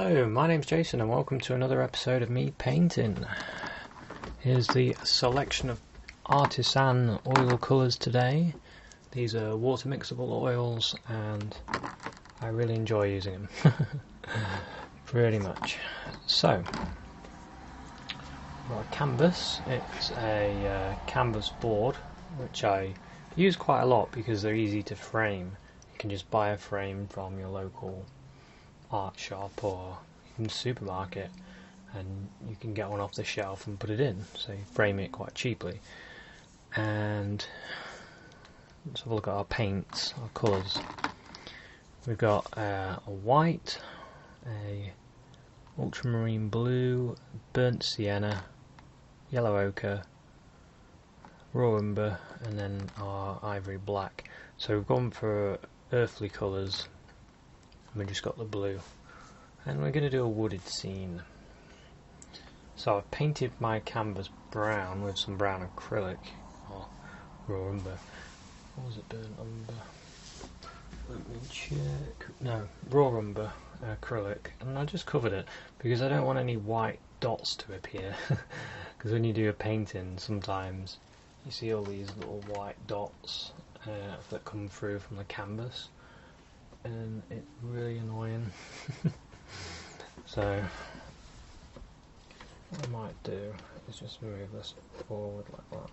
Hello, my name's Jason and welcome to another episode of me painting. Here's the selection of Artisan oil colours today. These are water mixable oils and I really enjoy using them. Pretty much. So, I've got a canvas. It's a canvas board which I use quite a lot because they're easy to frame. You can just buy a frame from your local art shop or even supermarket and you can get one off the shelf and put it in, so you frame it quite cheaply. And let's have a look at our paints, our colours. We've got a white, a ultramarine blue, burnt sienna, yellow ochre, raw umber, and then our ivory black. So we've gone for earthly colours. We just got the blue, and we're going to do a wooded scene. So I've painted my canvas brown with some brown acrylic or raw umber. What was it, burnt umber? Let me check. No, raw umber acrylic, and I just covered it because I don't want any white dots to appear. Because when you do a painting, sometimes you see all these little white dots that come through from the canvas. And it's really annoying. So what I might do is just move this forward like that.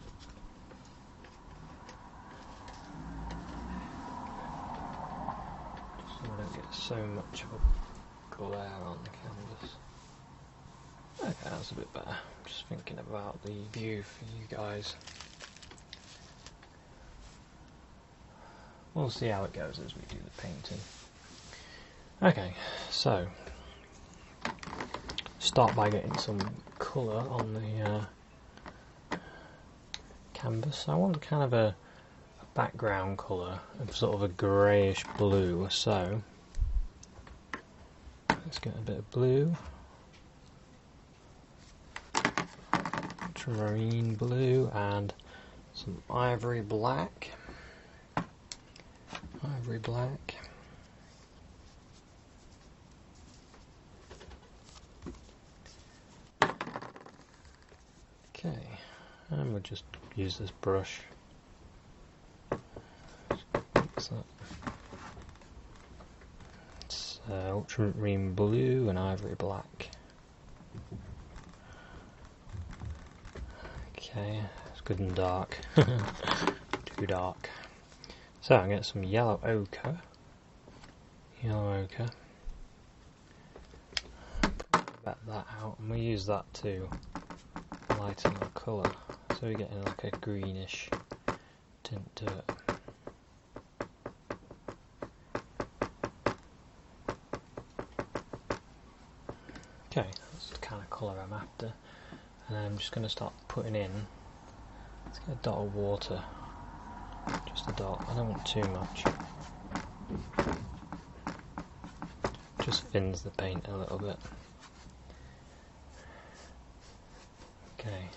Just so I don't get so much of a glare on the canvas. Okay, that's a bit better. I'm just thinking about the view for you guys. We'll see how it goes as we do the painting. Okay, so start by getting some colour on the canvas. I want kind of a background colour of sort of a greyish blue, so let's get a bit of blue, ultramarine blue, and some ivory black. Ivory black. Okay, and we'll just use this brush. Mix that. It's ultramarine blue and ivory black. Okay, it's good and dark. Too dark. So I'm going to get some yellow ochre. Bat that out, and we use that to lighten our colour. So we're getting like a greenish tint to it. Okay, that's the kind of colour I'm after. And I'm just going to start putting in, let's get a dot of water. Just a dot, I don't want too much. Just thins the paint a little bit. Okay.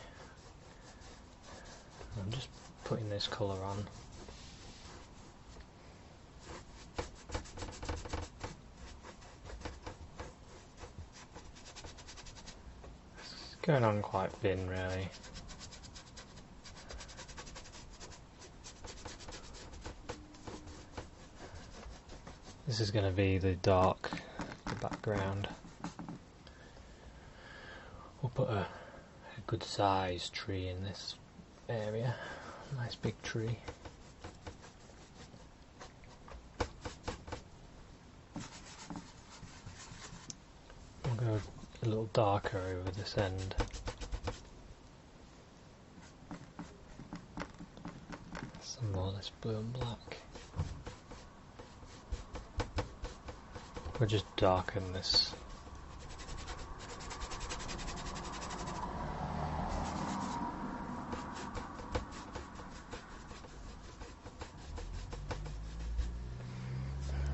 I'm just putting this colour on. It's going on quite thin, really. This is going to be the dark, the background. We'll put a good sized tree in this area, a nice big tree. We'll go a little darker over this end. Some more of this blue and black. We'll just darken this.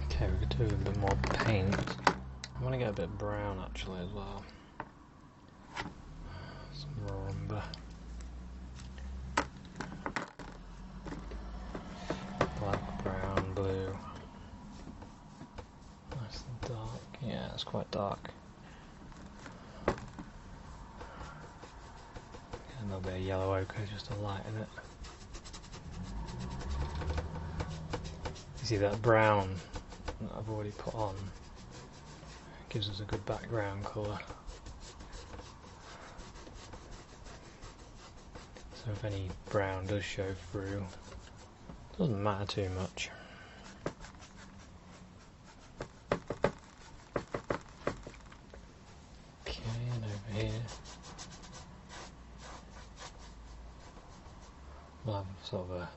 Okay, we could do a bit more paint. I want to get a bit brown actually as well. Some raw umber. Black, brown, blue. Nice and dark. Yeah, it's quite dark. bit of yellow ochre just to lighten it. You see that brown that I've already put on gives us a good background colour. So if any brown does show through, it doesn't matter too much. Okay, and over here we'll have sort of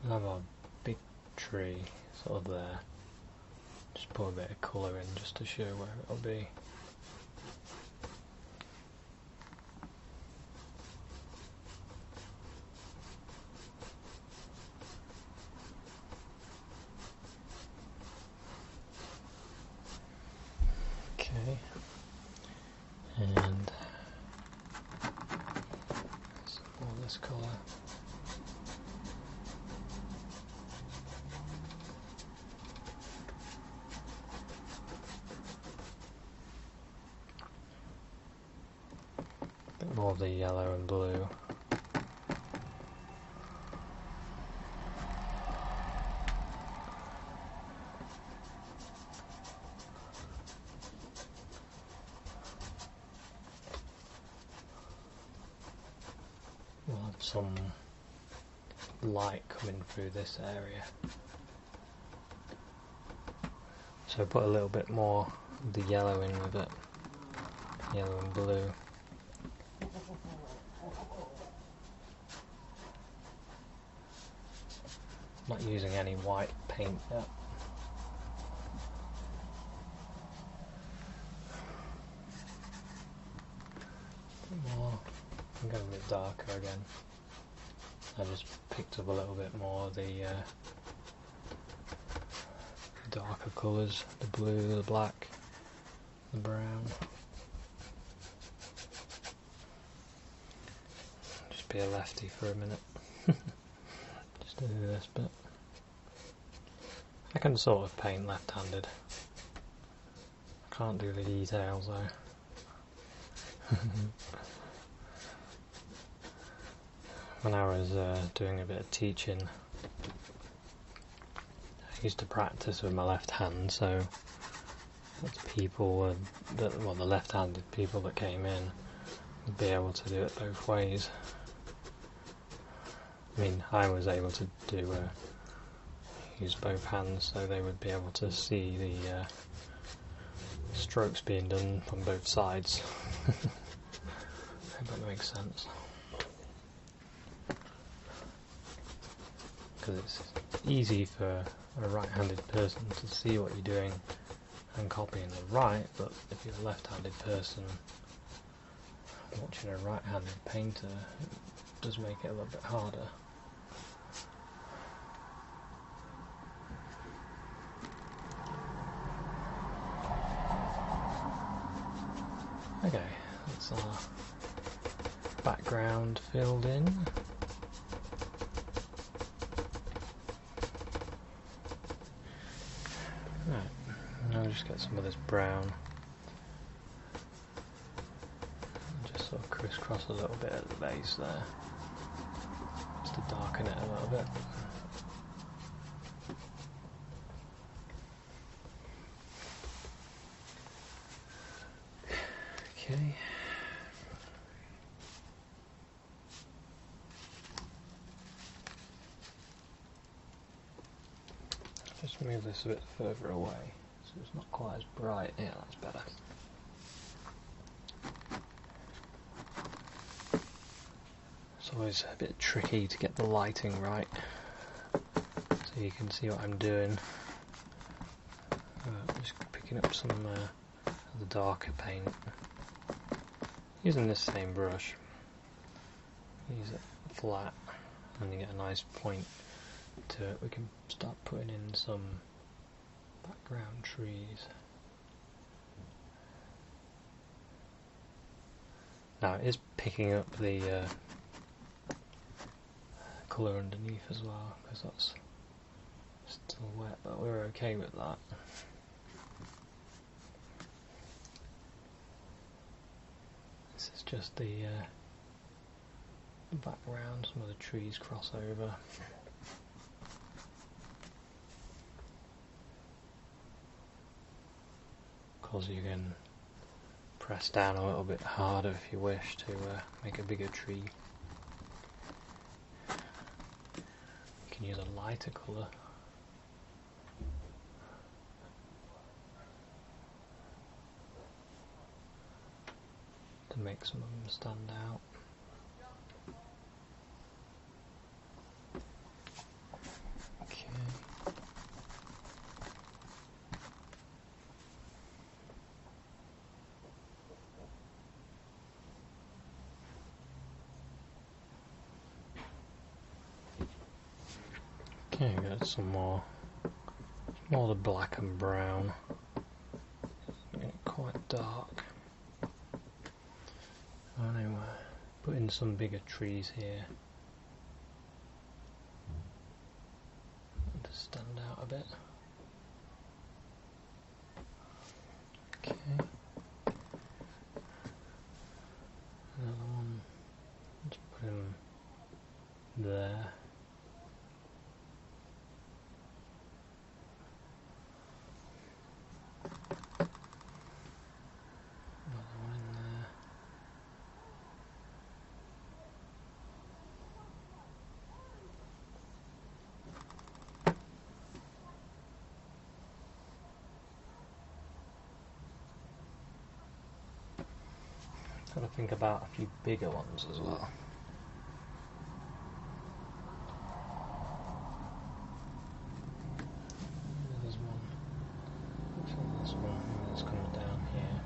we'll have our big tree sort of there. Just put a bit of colour in just to show where it'll be. Okay, and some more of this colour. A bit more of the yellow and blue. We'll have some light coming through this area. So put a little bit more of the yellow in with it. Yellow and blue. Not using any white paint yet. More. I'm going a bit darker again. I just picked up a little bit more of the darker colours, the blue, the black, the brown. Just be a lefty for a minute. Just do this bit. I can sort of paint left-handed. I can't do the details though. When I was doing a bit of teaching, I used to practice with my left hand, so people, the left-handed people that came in would be able to do it both ways. I mean, I was able to do use both hands, so they would be able to see the strokes being done from both sides. I hope that makes sense. Because it's easy for a right-handed person to see what you're doing and copy in the right, but if you're a left-handed person watching a right-handed painter, it does make it a little bit harder. Okay, that's our background filled in. Right, now just get some of this brown. Just sort of crisscross a little bit at the base there, just to darken it a little bit. Okay. Just move this a bit further away so it's not quite as bright. Yeah, that's better. It's always a bit tricky to get the lighting right so you can see what I'm doing. Just picking up some of the darker paint. Using this same brush, use it flat and you get a nice point to it. We can start putting in some background trees. Now it is picking up the colour underneath as well, because that's still wet, but we're okay with that. This is just the background, some of the trees cross over. Of course you can press down a little bit harder if you wish to make a bigger tree. You can use a lighter colour. To make some of them stand out. Okay. Okay, got some more the black and brown. It's getting quite dark. Anyway, put in some bigger trees here to stand out a bit. Okay. Another one. Just put him there. Got to think about a few bigger ones as well. There's one. Looks like this one that's coming down here.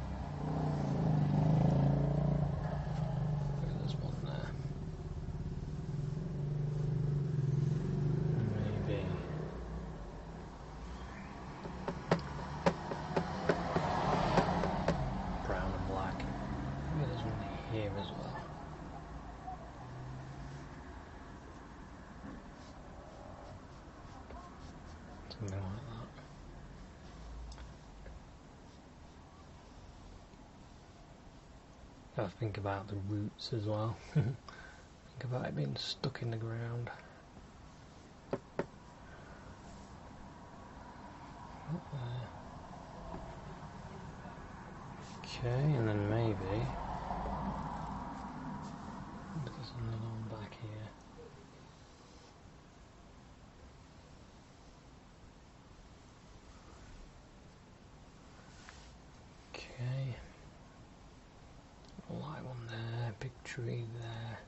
There's one there. Maybe. Brown and black. Maybe there's one here as well. Something like that. Gotta think about the roots as well. Think about it being stuck in the ground. Up there. Okay, and then maybe there's another one back here. Okay, a light one there, big tree there.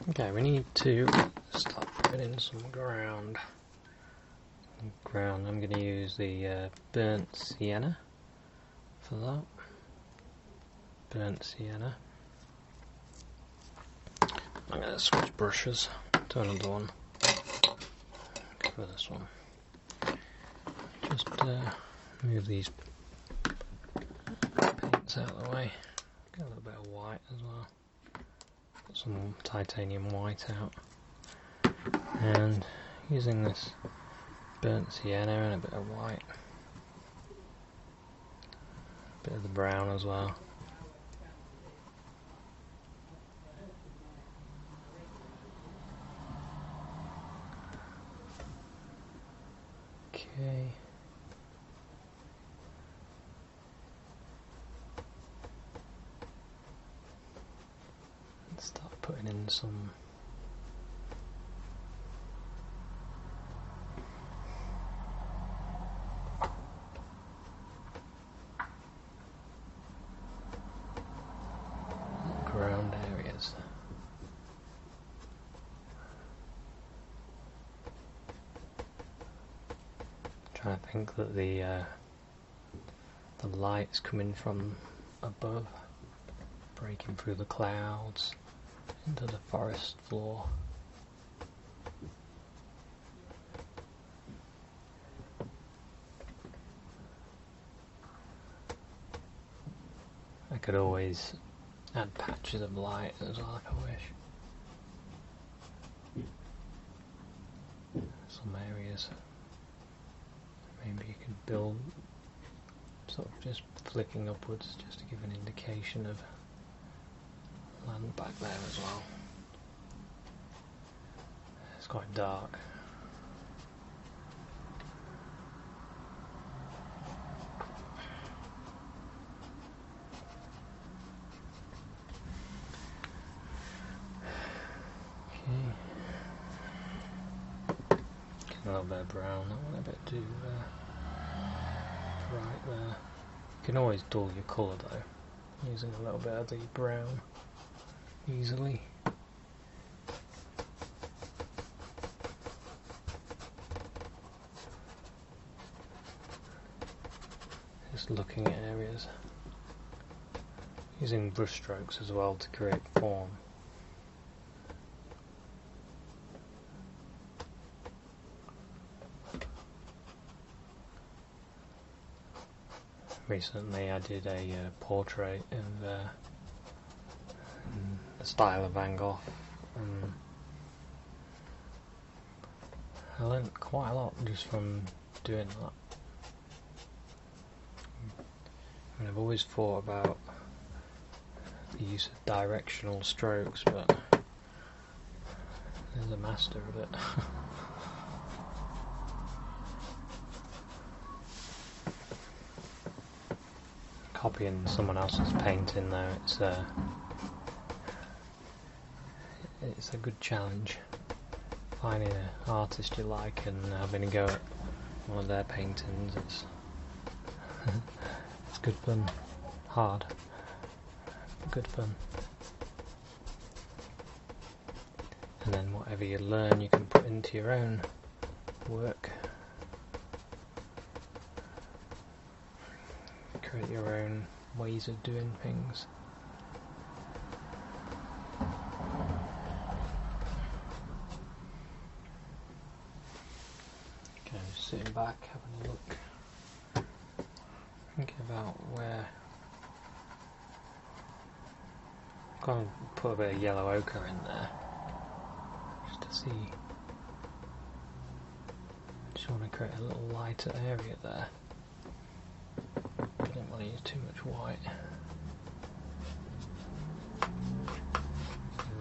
Okay, we need to start putting in some ground. I'm going to use the burnt sienna for that. Burnt sienna. I'm going to switch brushes to another one. Go for this one. Just move these paints out of the way. Get a little bit of white as well. Put some titanium white out. And using this burnt sienna and a bit of white. A bit of the brown as well. Okay. Let's start putting in some ground areas. Trying to think that the light's coming from above, breaking through the clouds into the forest floor. I could always add patches of light as well if I wish. Some areas maybe you could build sort of just flicking upwards just to give an indication of land back there as well. It's quite dark. A little bit of brown, not want a bit too bright there. You can always dull your colour though, using a little bit of the brown easily. Just looking at areas. Using brush strokes as well to create form. Recently I did a portrait of the style of Van Gogh, and I learnt quite a lot just from doing that. And I've always thought about the use of directional strokes, but there's a master of it. Copying someone else's painting though, it's a good challenge. Finding an artist you like and having a go at one of their paintings, it's good fun. Hard, but good fun. And then whatever you learn you can put into your own work. Create your own ways of doing things. Okay, just sitting back, having a look, thinking about where I'm going to put a bit of yellow ochre in there, just to see. Just want to create a little lighter area there. I don't want to use too much white.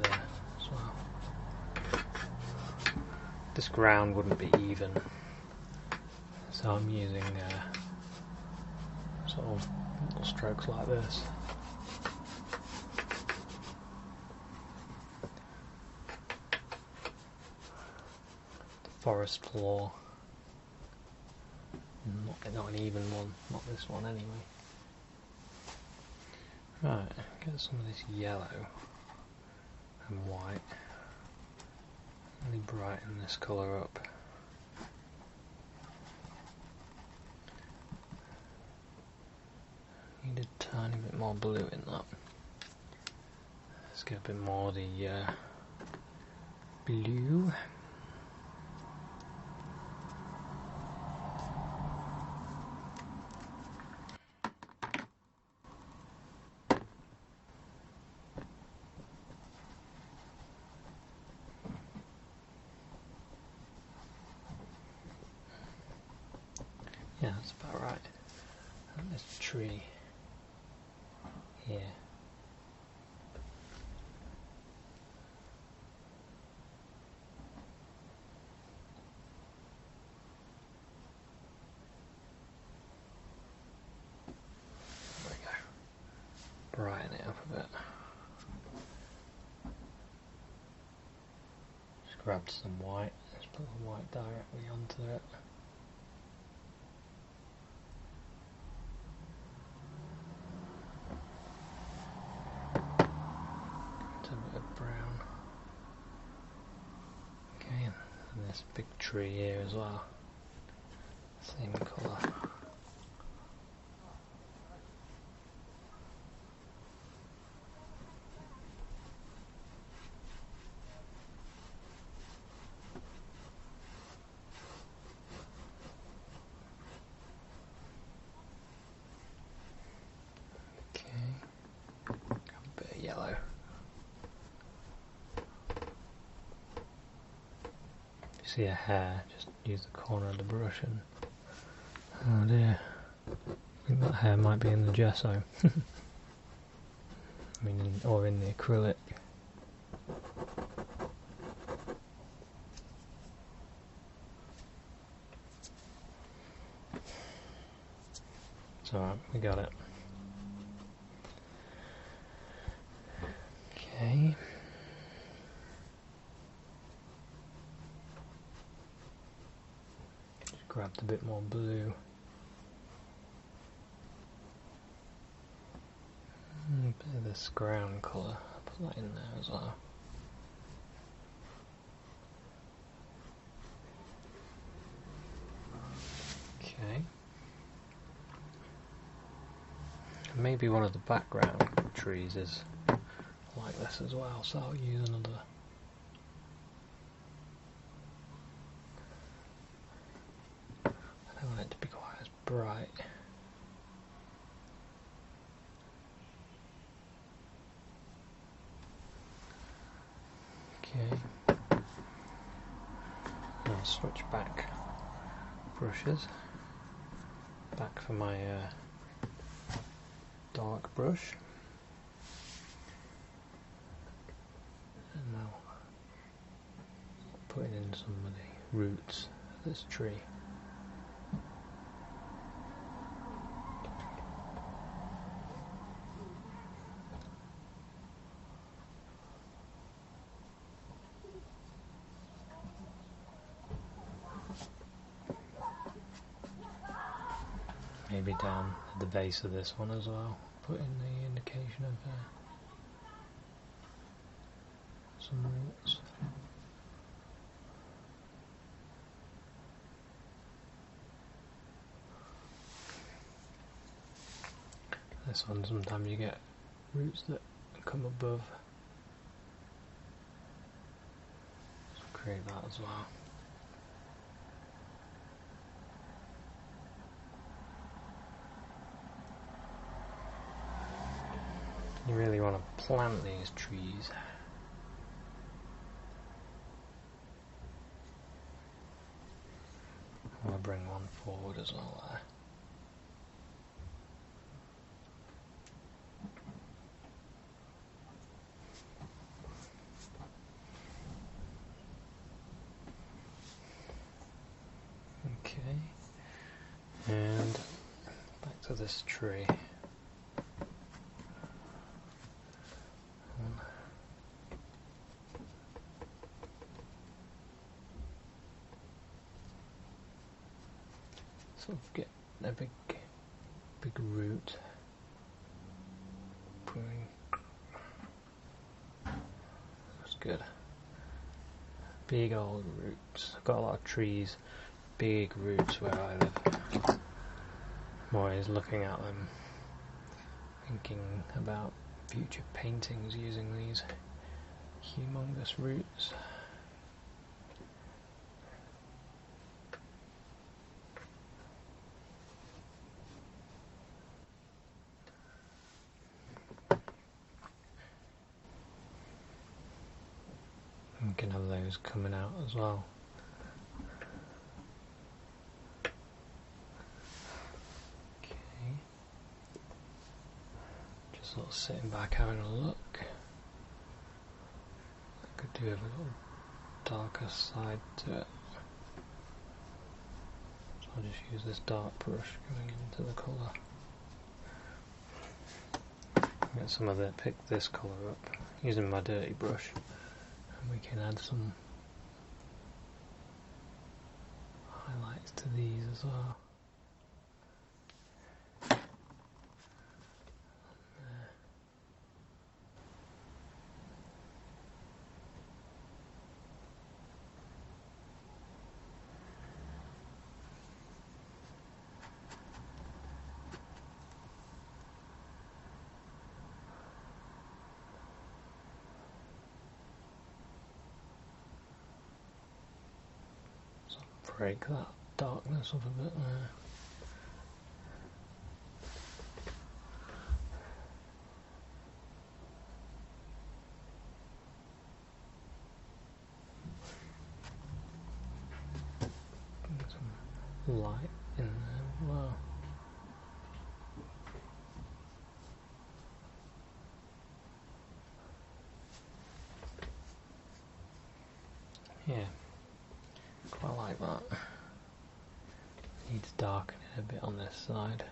There as well. This ground wouldn't be even, so I'm using sort of little strokes like this. Forest floor. Not an even one, not this one anyway. Right, get some of this yellow and white. Really brighten this colour up. Need a tiny bit more blue in that. Let's get a bit more of the blue. Yeah, that's about right. And this tree here. There we go. Brighten it up a bit. Just grabbed some white. Let's put the white directly onto it. Brown. Okay, and this big tree here as well. Same colour. Okay, got a bit of yellow. See a hair, just use the corner of the brush and, oh dear, I think that hair might be in the gesso. I mean, or in the acrylic. It's alright, we got it. Okay. Just grabbed a bit more blue. A bit of this ground colour, put that in there as well. Okay. Maybe one of the background trees is like this as well, so I'll use another. I don't want it to be quite as bright. Okay. I'll switch back brushes. Back for my dark brush. And now putting in some of the roots of this tree. Maybe down at the base of this one as well, put in the indication of some roots. This one, sometimes you get roots that come above, so create that as well. You really want to plant these trees. I'm going to bring one forward as well there. Okay, and back to this tree. Sort of get a big root. That's good. Big old roots. I've got a lot of trees, big roots where I live. I'm always looking at them, thinking about future paintings using these humongous roots. You can have those coming out as well. Okay. Just sort of sitting back having a look. I could do have a little darker side to it. So I'll just use this dark brush going into the colour. Get some of it, pick this colour up using my dirty brush. We can add some highlights to these as well. Break that darkness up a bit there. Get some light in there as well. darken it a bit on this side.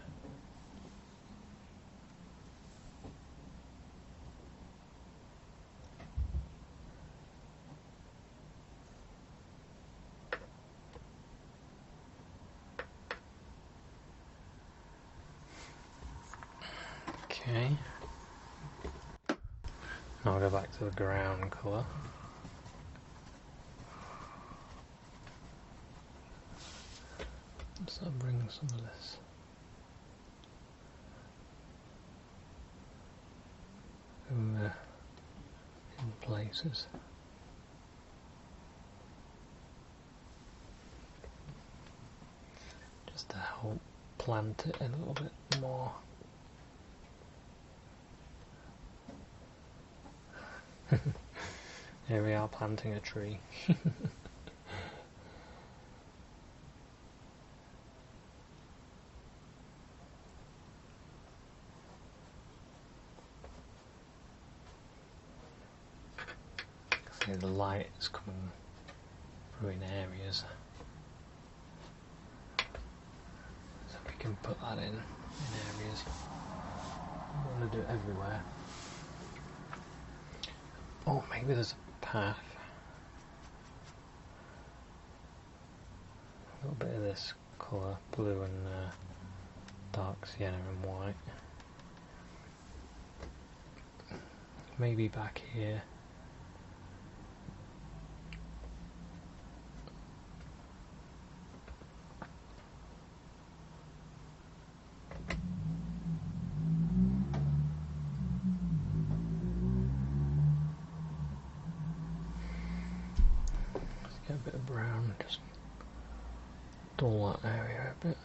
Okay. Now I'll go back to the ground colour. So I'll bring some of this over in places. Just to help plant it a little bit more. Here we are planting a tree. See, the light is coming through in areas, so we can put that in areas. I want to do it everywhere. Oh, maybe there's a path. A little bit of this colour, blue and dark sienna and white. Maybe back here. Get a bit of brown, just dull that area a bit.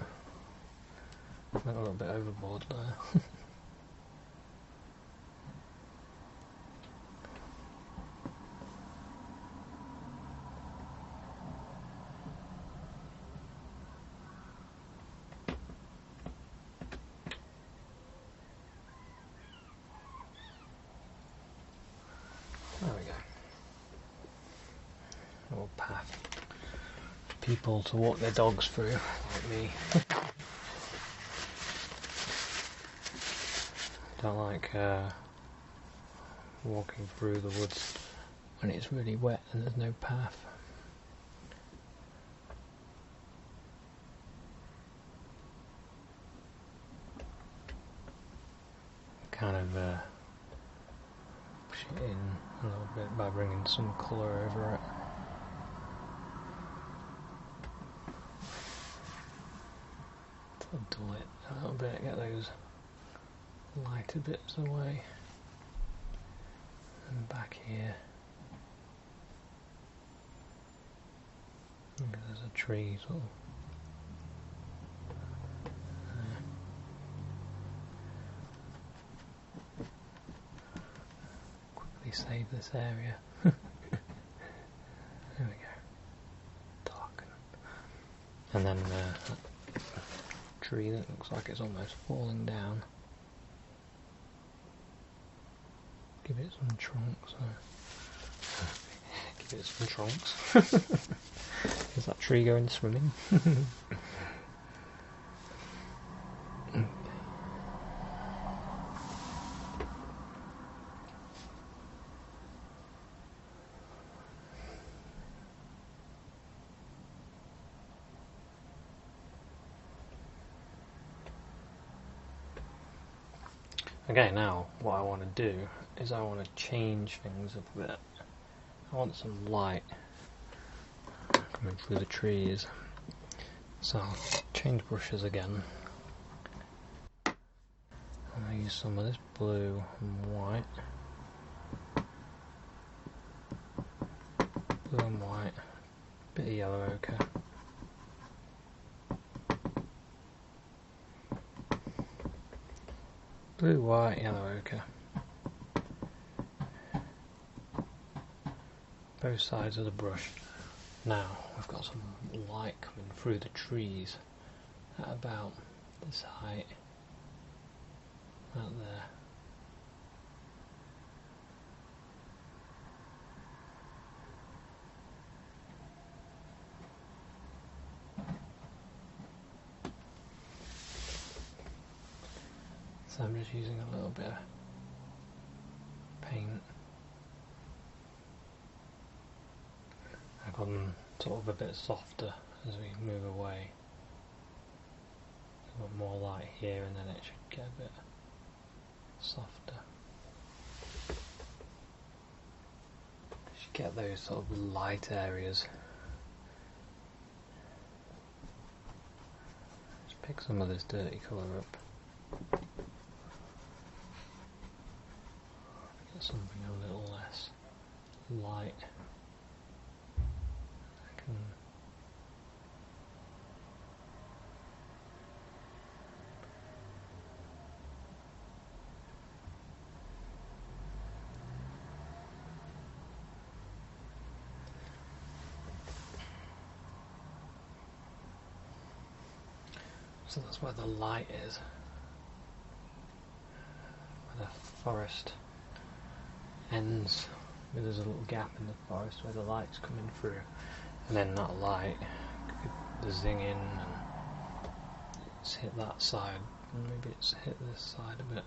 Went a little bit overboard there. There we go. A little path for people to walk their dogs through, like me. Don't like walking through the woods when it's really wet and there's no path. Kind of push it in a little bit by bringing some colour over it. Dull it a little bit, get those lighter bits away. And back here, there's a tree sort of. Quickly save this area. There we go. Darken. And then tree that looks like it's almost falling down. Give it some trunks. Give it some trunks. Is that tree going swimming? Okay, now what I want to do is I want to change things a bit. I want some light coming through the trees. So I'll change brushes again. I'll use some of this blue and white. Blue and white. Bit of yellow ochre. Blue, white, yellow ochre. Both sides of the brush. Now we've got some light coming through the trees at about this height. Out there. So I'm just using a little bit of paint. I've gone sort of a bit softer as we move away. I've got more light here and then it should get a bit softer. Should get those sort of light areas. Just pick some of this dirty colour up. Get something a little less light. I can so that's where the light is, where the forest ends. There's a little gap in the forest where the light's coming through, and then that light, the zing in, and it's hit that side, and maybe it's hit this side a bit.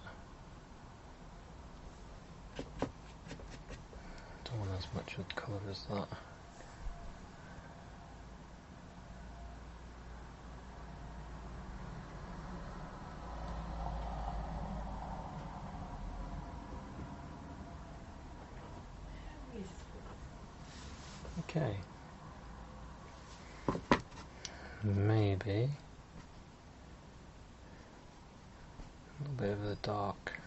Don't want as much of the colour as that. Okay, maybe a little bit of the dark.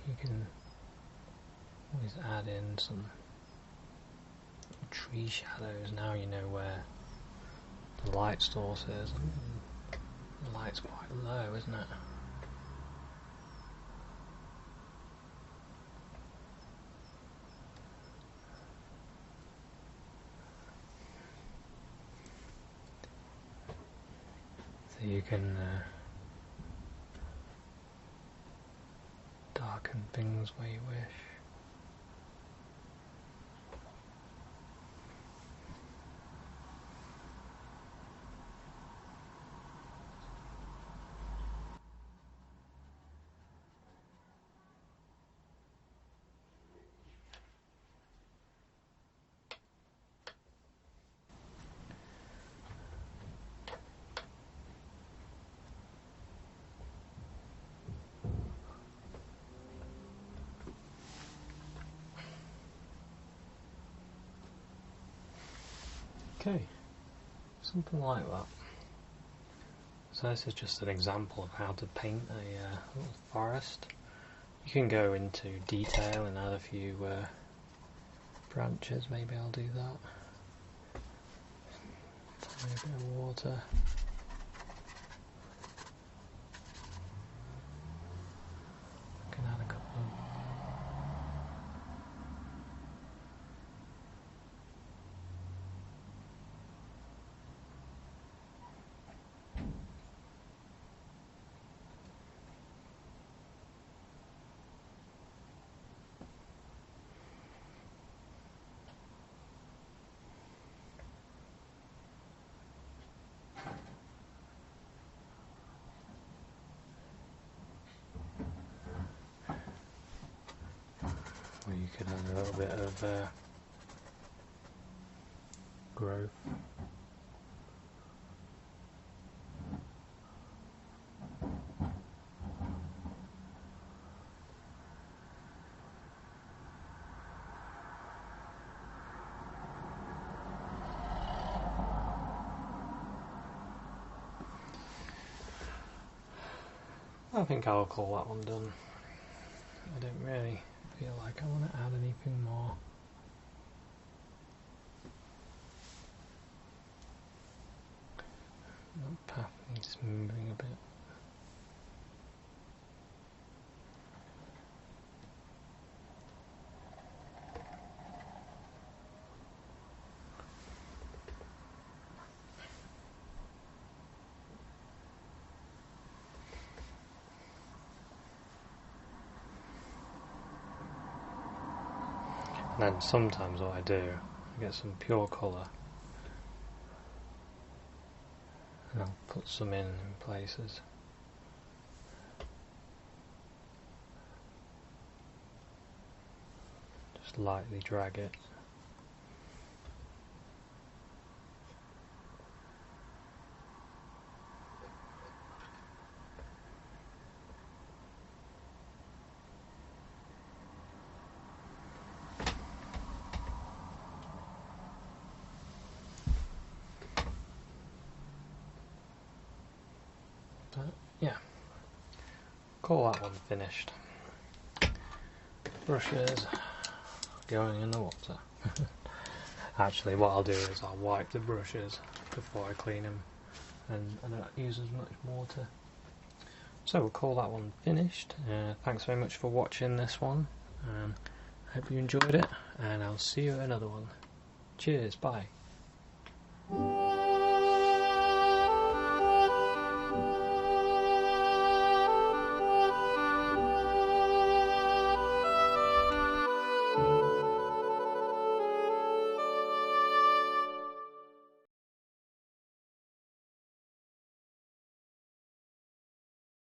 You can always add in some tree shadows. Now you know where the light source is. The light's quite low, isn't it? So you can darken things where you wish. Okay, something like that. So this is just an example of how to paint a little forest. You can go into detail and add a few branches. Maybe I'll do that. Tiny bit of water. I can add a couple of or you could add a little bit of growth. I think I'll call that one done. I don't really feel like I want to add anything more. That path needs moving a bit. And then sometimes what I do, I get some pure colour and I'll put some in places. just lightly drag it. But yeah, call that one finished. Brushes going in the water. Actually, what I'll do is I'll wipe the brushes before I clean them, and I don't use as much water. So we'll call that one finished. Thanks very much for watching this one. Hope you enjoyed it, and I'll see you at another one. Cheers, bye.